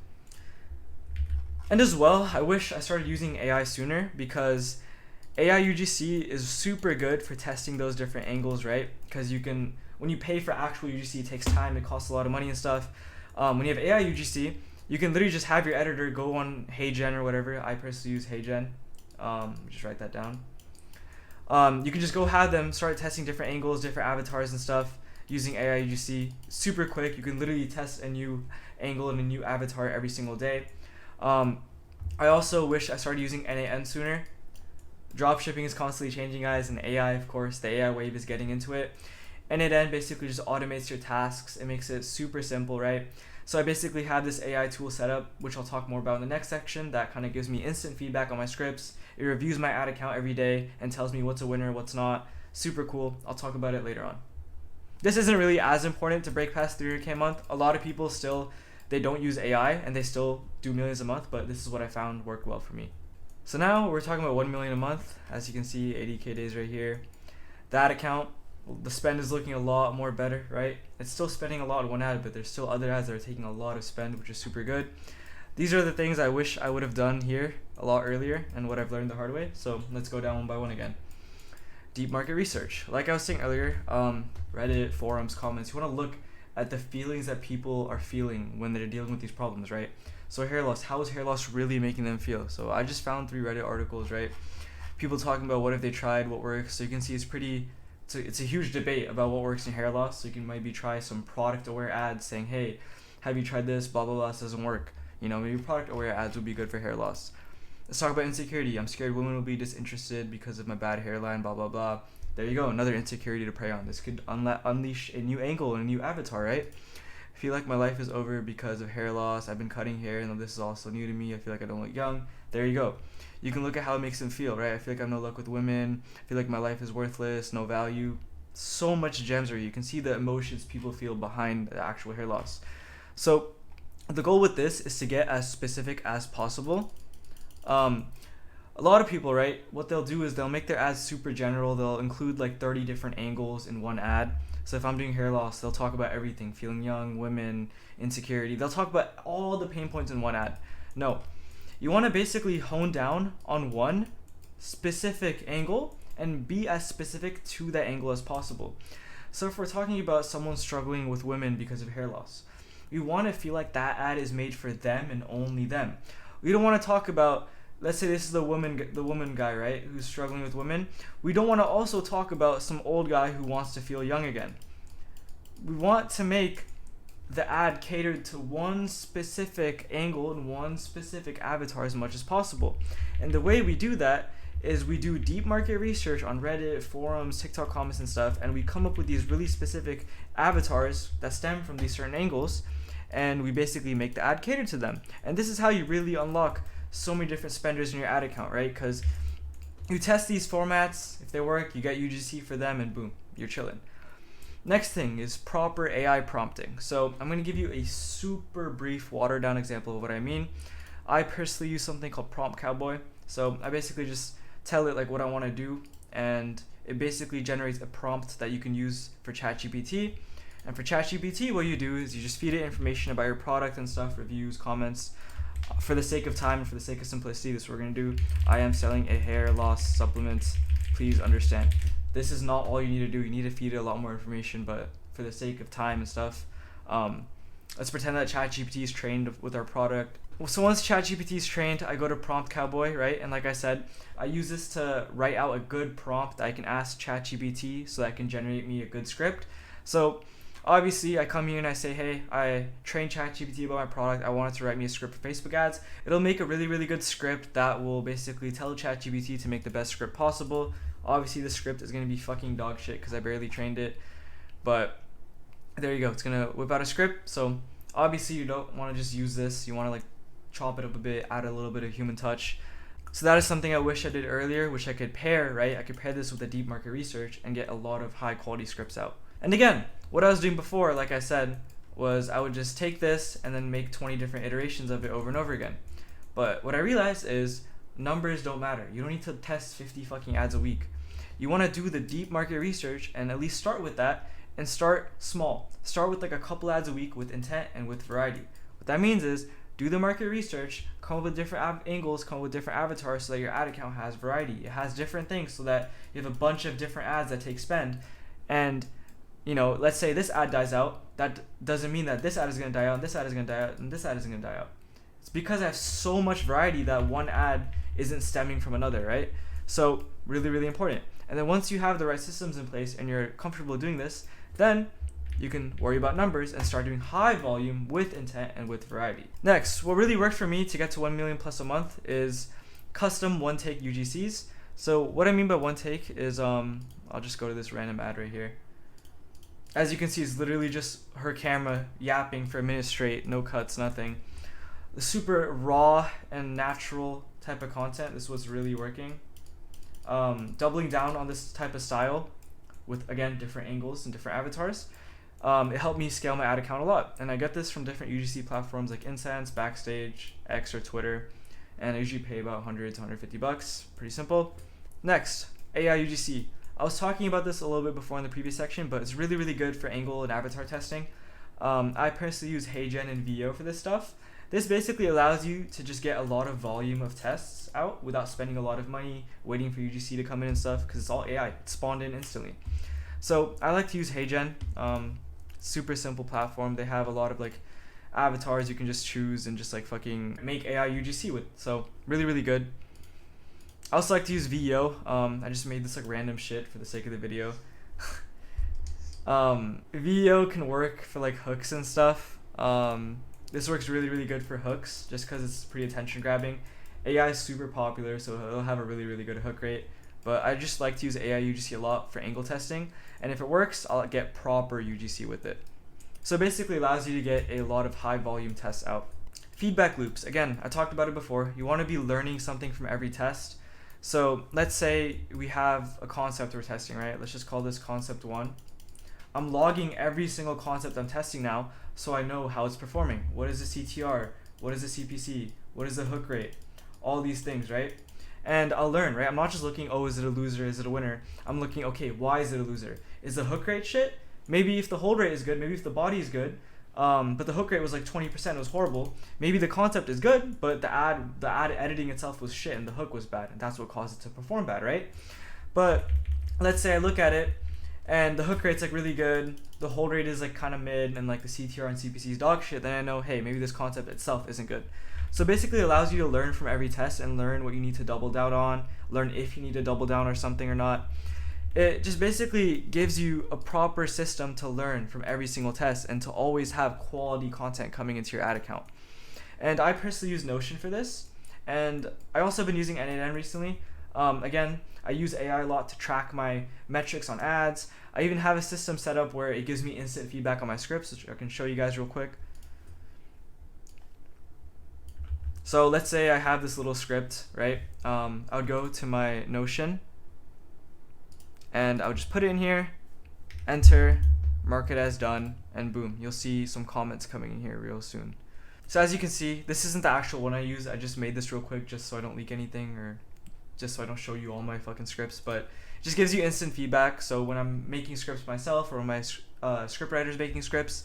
And as well, I wish I started using AI sooner, because AI UGC is super good for testing those different angles, right? Because you can, when you pay for actual UGC, it takes time, it costs a lot of money and stuff. When you have AI UGC, you can literally just have your editor go on HeyGen or whatever. I personally use HeyGen. Just write that down. You can just go have them start testing different angles, different avatars and stuff using AI UGC. Super quick. You can literally test a new angle and a new avatar every single day. I also wish I started using NAN sooner. Dropshipping is constantly changing, guys, and AI, of course, the AI wave is getting into it. NAN basically just automates your tasks. It makes it super simple, right? So I basically have this AI tool set up, which I'll talk more about in the next section, that kind of gives me instant feedback on my scripts. It reviews my ad account every day and tells me what's a winner, what's not. Super cool. I'll talk about it later on. This isn't really as important to break past 300K a month. A lot of people still, they don't use AI and they still do millions a month, but this is what I found worked well for me. So now we're talking about 1 million a month. As you can see, 80K days right here. The ad account, the spend is looking a lot more better, right? It's still spending a lot on one ad, but there's still other ads that are taking a lot of spend, which is super good. These are the things I wish I would have done here a lot earlier and what I've learned the hard way. So let's go down one by one again. Deep market research. Like I was saying earlier, Reddit, forums, comments, you want to look at the feelings that people are feeling when they're dealing with these problems, right? So hair loss, how is hair loss really making them feel? So I just found 3 Reddit articles, right? People talking about what if they tried, what works. So you can see it's a huge debate about what works in hair loss. So you can maybe try some product aware ads saying, hey, have you tried this? Blah, blah, blah, this doesn't work. You know, maybe product aware ads would be good for hair loss. Let's talk about insecurity. I'm scared women will be disinterested because of my bad hairline, blah, blah, blah. There you go, another insecurity to prey on. This could unleash a new angle and a new avatar, right? I feel like my life is over because of hair loss. I've been cutting hair and this is also new to me. I feel like I don't look young. There you go. You can look at how it makes them feel, right? I feel like I have no luck with women. I feel like my life is worthless, no value. So much gems where you can see the emotions people feel behind the actual hair loss. So the goal with this is to get as specific as possible. A lot of people, right, what they'll do is they'll make their ads super general. They'll include like 30 different angles in one ad. So if I'm doing hair loss, they'll talk about everything, feeling young, women, insecurity. They'll talk about all the pain points in one ad. No, you want to basically hone down on one specific angle and be as specific to that angle as possible. So if we're talking about someone struggling with women because of hair loss, we want to feel like that ad is made for them and only them. We don't want to talk about, let's say this is the woman guy, right, who's struggling with women. We don't want to also talk about some old guy who wants to feel young again. We want to make the ad catered to one specific angle and one specific avatar as much as possible. And the way we do that is we do deep market research on Reddit, forums, TikTok comments and stuff, and we come up with these really specific avatars that stem from these certain angles, and we basically make the ad cater to them. And this is how you really unlock so many different spenders in your ad account, right? Because you test these formats, if they work, you get UGC for them, and boom, you're chilling. Next thing is proper AI prompting. So I'm going to give you a super brief watered down example of what I mean. I personally use something called Prompt Cowboy. So I basically just tell it like what I want to do, and it basically generates a prompt that you can use for ChatGPT. And for ChatGPT, what you do is you just feed it information about your product and stuff, reviews, comments. For the sake of time and for the sake of simplicity, this is what we're going to do. I am selling a hair loss supplement. Please understand. This is not all you need to do. You need to feed it a lot more information, but for the sake of time and stuff, let's pretend that ChatGPT is trained with our product. So once ChatGPT is trained, I go to Prompt Cowboy, right? And like I said, I use this to write out a good prompt that I can ask ChatGPT so that it can generate me a good script. So obviously, I come here and I say, hey, I trained ChatGPT about my product. I want it to write me a script for Facebook ads. It'll make a really, really good script that will basically tell ChatGPT to make the best script possible. Obviously, the script is going to be fucking dog shit because I barely trained it. But there you go. It's going to whip out a script. So obviously, you don't want to just use this. You want to like chop it up a bit, add a little bit of human touch. So that is something I wish I did earlier, which I could pair, right? I could pair this with the deep market research and get a lot of high quality scripts out. And again, what I was doing before, like I said, was I would just take this and then make 20 different iterations of it over and over again. But what I realized is numbers don't matter. You don't need to test 50 fucking ads a week. You want to do the deep market research and at least start with that and start small. Start with like a couple ads a week with intent and with variety. What that means is do the market research, come up with different angles, come up with different avatars so that your ad account has variety. It has different things so that you have a bunch of different ads that take spend. And you know, let's say this ad dies out. That doesn't mean that this ad is going to die out, and this ad is going to die out, and this ad isn't going to die out. It's because I have so much variety that one ad isn't stemming from another, right? So really, really important. And then once you have the right systems in place and you're comfortable doing this, then you can worry about numbers and start doing high volume with intent and with variety. Next, what really worked for me to get to 1 million plus a month is custom one take UGCs. So what I mean by one take is, I'll just go to this random ad right here. As you can see, it's literally just her camera yapping for a minute straight, no cuts, nothing. The super raw and natural type of content, this was really working. Doubling down on this type of style with, again, different angles and different avatars. It helped me scale my ad account a lot. And I get this from different UGC platforms like Incense, Backstage, X, or Twitter. And I usually pay about $100 to $150. Pretty simple. Next, AI UGC. I was talking about this a little bit before in the previous section, but it's really, really good for angle and avatar testing. I personally use HeyGen and VO for this stuff. This basically allows you to just get a lot of volume of tests out without spending a lot of money waiting for UGC to come in and stuff, because it's all AI. It's spawned in instantly. So I like to use HeyGen. Super simple platform. They have a lot of like avatars you can just choose and just like fucking make AI UGC with. So really, really good. I also like to use VO. I just made this like random shit for the sake of the video. VO can work for like hooks and stuff. This works really, really good for hooks just because it's pretty attention grabbing. AI is super popular, so it'll have a really, really good hook rate. But I just like to use AI UGC a lot for angle testing, and if it works, I'll get proper UGC with it. So basically allows you to get a lot of high volume tests out. Feedback loops, again, I talked about it before. You want to be learning something from every test. So let's say we have a concept we're testing, right? Let's just call this concept 1. I'm logging every single concept I'm testing now, so I know how it's performing. What is the CTR? What is the CPC? What is the hook rate? All these things, right? And I'll learn, right? I'm not just looking, oh, is it a loser? Is it a winner? I'm looking, okay, why is it a loser? Is the hook rate shit? Maybe if the hold rate is good, maybe if the body is good, but the hook rate was like 20%, it was horrible. Maybe the concept is good, but the ad editing itself was shit and the hook was bad, and that's what caused it to perform bad, right? But let's say I look at it and the hook rate's like really good, the hold rate is like kind of mid, and like the CTR and CPC is dog shit, then I know, hey, maybe this concept itself isn't good. So basically it allows you to learn from every test and learn what you need to double down on, learn if you need to double down or something or not. It just basically gives you a proper system to learn from every single test and to always have quality content coming into your ad account. And I personally use Notion for this, and I also have been using N8N recently. Again, I use AI a lot to track my metrics on ads. I even have a system set up where it gives me instant feedback on my scripts, which I can show you guys real quick. So let's say I have this little script, right? I would go to my Notion and I would just put it in here, enter, mark it as done, and boom, you'll see some comments coming in here real soon. So as you can see, this isn't the actual one I use. I just made this real quick just so I don't leak anything, or just so I don't show you all my fucking scripts, but it just gives you instant feedback. So when I'm making scripts myself, or when my script writer's making scripts,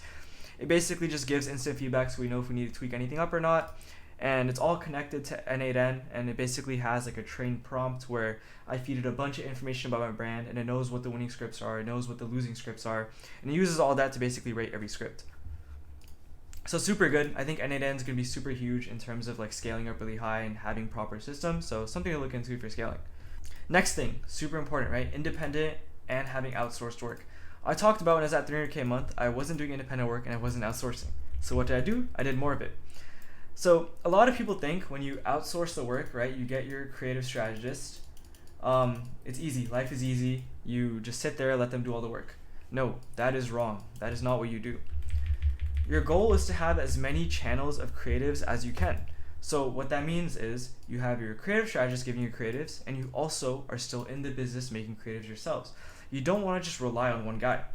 it basically just gives instant feedback so we know if we need to tweak anything up or not. And it's all connected to N8N, and it basically has like a trained prompt where I feed it a bunch of information about my brand, and it knows what the winning scripts are, it knows what the losing scripts are, and it uses all that to basically rate every script. So super good. I think N8N is going to be super huge in terms of like scaling up really high and having proper systems, so something to look into for scaling. Next thing, super important, right? Independent and having outsourced work. I talked about when I was at 300K a month, I wasn't doing independent work and I wasn't outsourcing. So what did I do? I did more of it. So a lot of people think when you outsource the work, right, you get your creative strategist. It's easy. Life is easy. You just sit there, let them do all the work. No, that is wrong. That is not what you do. Your goal is to have as many channels of creatives as you can. So what that means is you have your creative strategist giving you creatives, and you also are still in the business making creatives yourselves. You don't want to just rely on one guy.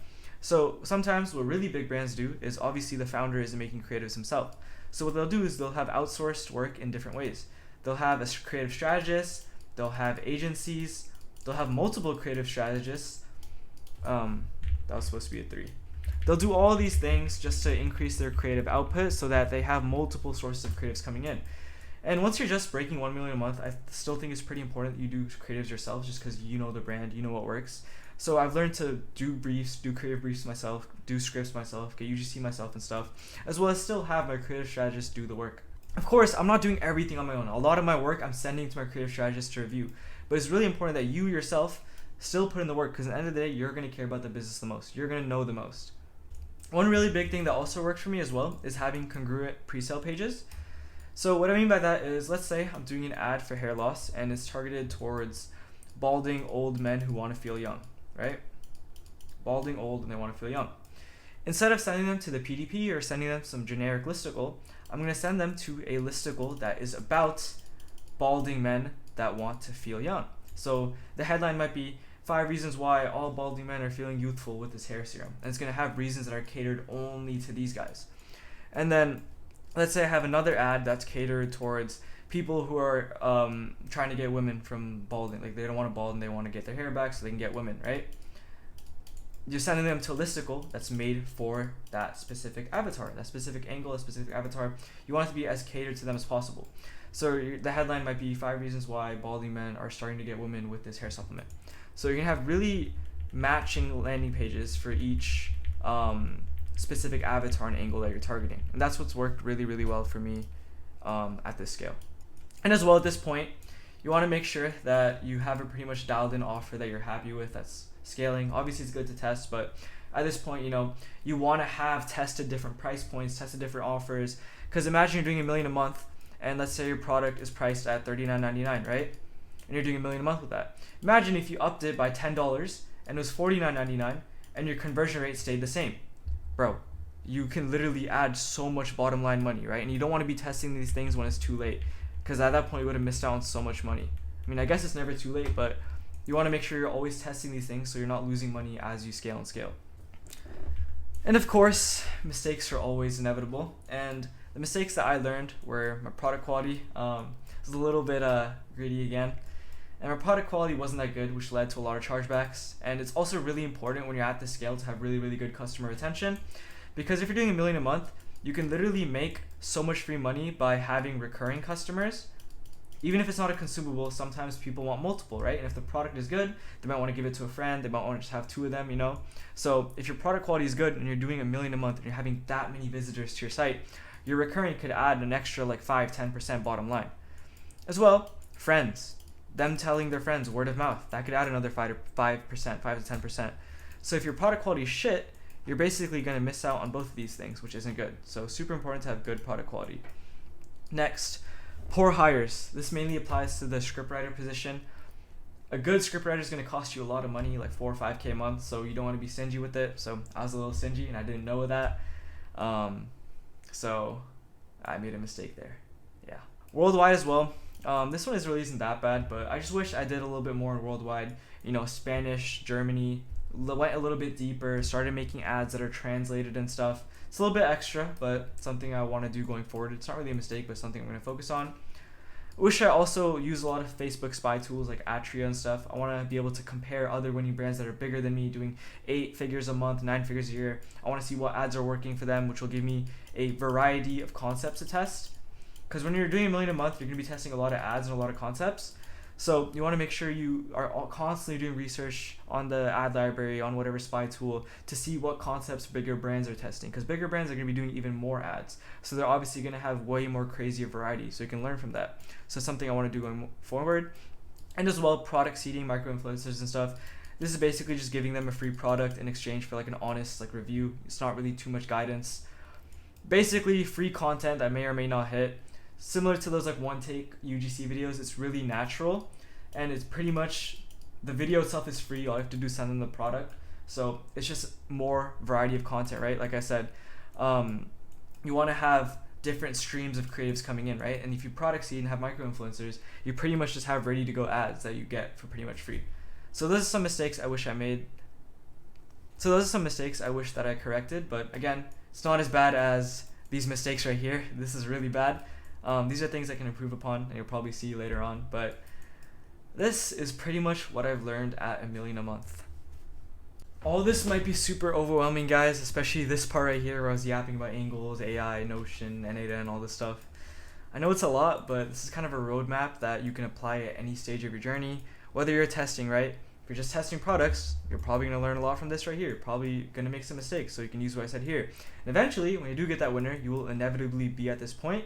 So sometimes what really big brands do is obviously the founder isn't making creatives himself. So what they'll do is they'll have outsourced work in different ways. They'll have a creative strategist, they'll have agencies, they'll have multiple creative strategists. That was supposed to be a 3. They'll do all these things just to increase their creative output so that they have multiple sources of creatives coming in. And once you're just breaking 1 million a month, I still think it's pretty important that you do creatives yourself, just because you know the brand, you know what works. So I've learned to do briefs, do creative briefs myself, do scripts myself, get UGC myself and stuff, as well as still have my creative strategist do the work. Of course, I'm not doing everything on my own. A lot of my work I'm sending to my creative strategist to review. But it's really important that you yourself still put in the work, because at the end of the day, you're going to care about the business the most. You're going to know the most. One really big thing that also works for me as well is having congruent pre-sale pages. So what I mean by that is, let's say I'm doing an ad for hair loss and it's targeted towards balding old men who want to feel young, right? Balding old and they want to feel young. Instead of sending them to the PDP or sending them some generic listicle, I'm going to send them to a listicle that is about balding men that want to feel young. So the headline might be 5 reasons why all balding men are feeling youthful with this hair serum. And it's going to have reasons that are catered only to these guys. And then let's say I have another ad that's catered towards people who are trying to get women from balding. Like, they don't want to bald and they want to get their hair back so they can get women, right? You're sending them to a listicle that's made for that specific avatar, that specific angle, that specific avatar. You want it to be as catered to them as possible. So the headline might be 5 reasons why balding men are starting to get women with this hair supplement. So you're gonna have really matching landing pages for each specific avatar and angle that you're targeting. And that's what's worked really, really well for me at this scale. And as well, at this point, you want to make sure that you have a pretty much dialed in offer that you're happy with that's scaling. Obviously, it's good to test, but at this point, you want to have tested different price points, tested different offers. Because imagine you're doing $1 million a month, and let's say your product is priced at $39.99, right? And you're doing $1 million a month with that. Imagine if you upped it by $10 and it was $49.99, and your conversion rate stayed the same. Bro, you can literally add so much bottom line money, right? And you don't want to be testing these things when it's too late, because at that point you would have missed out on so much money. I mean, I guess it's never too late, but you want to make sure you're always testing these things so you're not losing money as you scale and scale. And of course, mistakes are always inevitable. And the mistakes that I learned were my product quality. Was a little bit greedy again. And my product quality wasn't that good, which led to a lot of chargebacks. And it's also really important when you're at this scale to have really, really good customer retention. Because if you're doing $1 million a month, you can literally make so much free money by having recurring customers. Even if it's not a consumable, sometimes people want multiple, right? And if the product is good, they might want to give it to a friend. They might want to just have 2 of them, So if your product quality is good and you're doing $1 million a month and you're having that many visitors to your site, your recurring could add an extra like 5-10% bottom line. As well, friends. Them telling their friends, word of mouth, that could add another 5 to 10%. So if your product quality is shit, you're basically going to miss out on both of these things, which isn't good. So super important to have good product quality. Next, poor hires. This mainly applies to the scriptwriter position. A good scriptwriter is going to cost you a lot of money, like $4 or $5K a month, so you don't want to be stingy with it. So I was a little stingy and I didn't know that. So I made a mistake there. Yeah. Worldwide as well. This one really isn't that bad, but I just wish I did a little bit more in worldwide. Spanish, Germany, went a little bit deeper, started making ads that are translated and stuff. It's a little bit extra, but something I want to do going forward. It's not really a mistake, but something I'm going to focus on. I wish I also use a lot of Facebook spy tools like Atria and stuff. I want to be able to compare other winning brands that are bigger than me, doing 8 figures a month, 9 figures a year. I want to see what ads are working for them, which will give me a variety of concepts to test. Because when you're doing $1 million a month, you're going to be testing a lot of ads and a lot of concepts. So you want to make sure you are constantly doing research on the ad library, on whatever spy tool, to see what concepts bigger brands are testing. Because bigger brands are going to be doing even more ads. So they're obviously going to have way more crazier variety. So you can learn from that. So something I want to do going forward. And as well, product seeding, micro-influencers and stuff. This is basically just giving them a free product in exchange for like an honest review. It's not really too much guidance. Basically, free content that may or may not hit. Similar to those one take UGC videos, it's really natural, and it's pretty much, the video itself is free. All you have to do is send them the product. So it's just more variety of content, right? Like I said, you want to have different streams of creatives coming in, right? And if you product seed and have micro influencers, you pretty much just have ready to go ads that you get for pretty much free. So those are some mistakes I wish I made. So those are some mistakes I wish that I corrected, but again, it's not as bad as these mistakes right here. This is really bad. These are things I can improve upon, and you'll probably see later on. But this is pretty much what I've learned at $1 million a month. All this might be super overwhelming, guys, especially this part right here where I was yapping about angles, AI, Notion, N8N, and all this stuff. I know it's a lot, but this is kind of a roadmap that you can apply at any stage of your journey. Whether you're testing, right? If you're just testing products, you're probably going to learn a lot from this right here. You're probably going to make some mistakes, so you can use what I said here. And eventually, when you do get that winner, you will inevitably be at this point.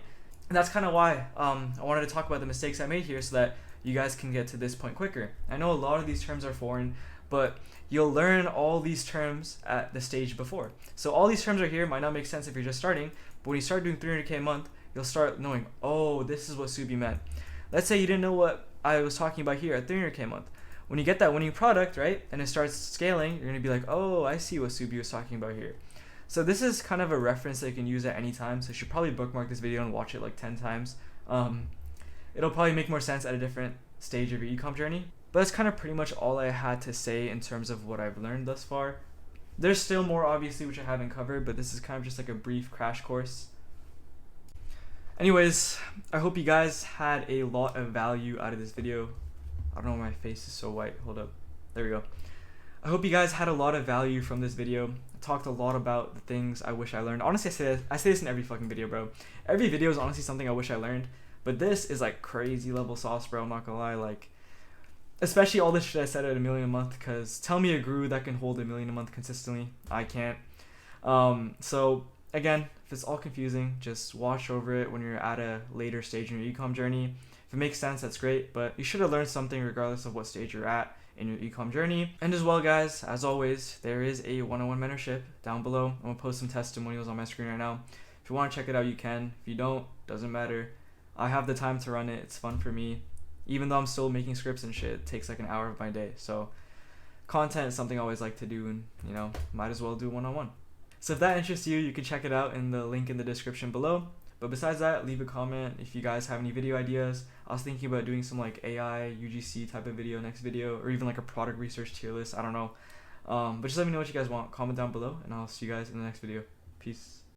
And that's kind of why I wanted to talk about the mistakes I made here so that you guys can get to this point quicker. I know a lot of these terms are foreign, but you'll learn all these terms at the stage before. So all these terms right here might not make sense if you're just starting, but when you start doing 300K a month, you'll start knowing, oh, this is what subi meant. Let's say you didn't know what I was talking about here at 300K a month. When you get that winning product, right, and it starts scaling, you're going to be like, oh, I see what subi was talking about here. So this is kind of a reference that you can use at any time. So you should probably bookmark this video and watch it like 10 times. It'll probably make more sense at a different stage of your e-com journey. But that's kind of pretty much all I had to say in terms of what I've learned thus far. There's still more, obviously, which I haven't covered, but this is kind of just like a brief crash course. Anyways, I hope you guys had a lot of value out of this video. I don't know why my face is so white. Hold up. There we go. I hope you guys had a lot of value from this video. I talked a lot about the things I wish I learned. Honestly, I say this in every fucking video, bro. Every video is honestly something I wish I learned. But this is like crazy level sauce, bro. I'm not gonna lie. Like, especially all this shit I said at $1 million a month. Because tell me a guru that can hold $1 million a month consistently. I can't. So again, if it's all confusing, just watch over it when you're at a later stage in your ecom journey. If it makes sense, that's great. But you should have learned something regardless of what stage you're at in your ecom journey. And as well, guys, as always, there is a one-on-one mentorship down below. I'm gonna post some testimonials on my screen right now. If you want to check it out, you can. If you don't, doesn't matter. I have the time to run it. It's fun for me. Even though I'm still making scripts and shit, it takes like an hour of my day. So content is something I always like to do, and you know, might as well do one-on-one. So if that interests you, you can check it out in the link in the description below. But besides that, leave a comment if you guys have any video ideas. I was thinking about doing some like AI, UGC type of video next video, or even like a product research tier list. I don't know. But just let me know what you guys want. Comment down below, and I'll see you guys in the next video. Peace.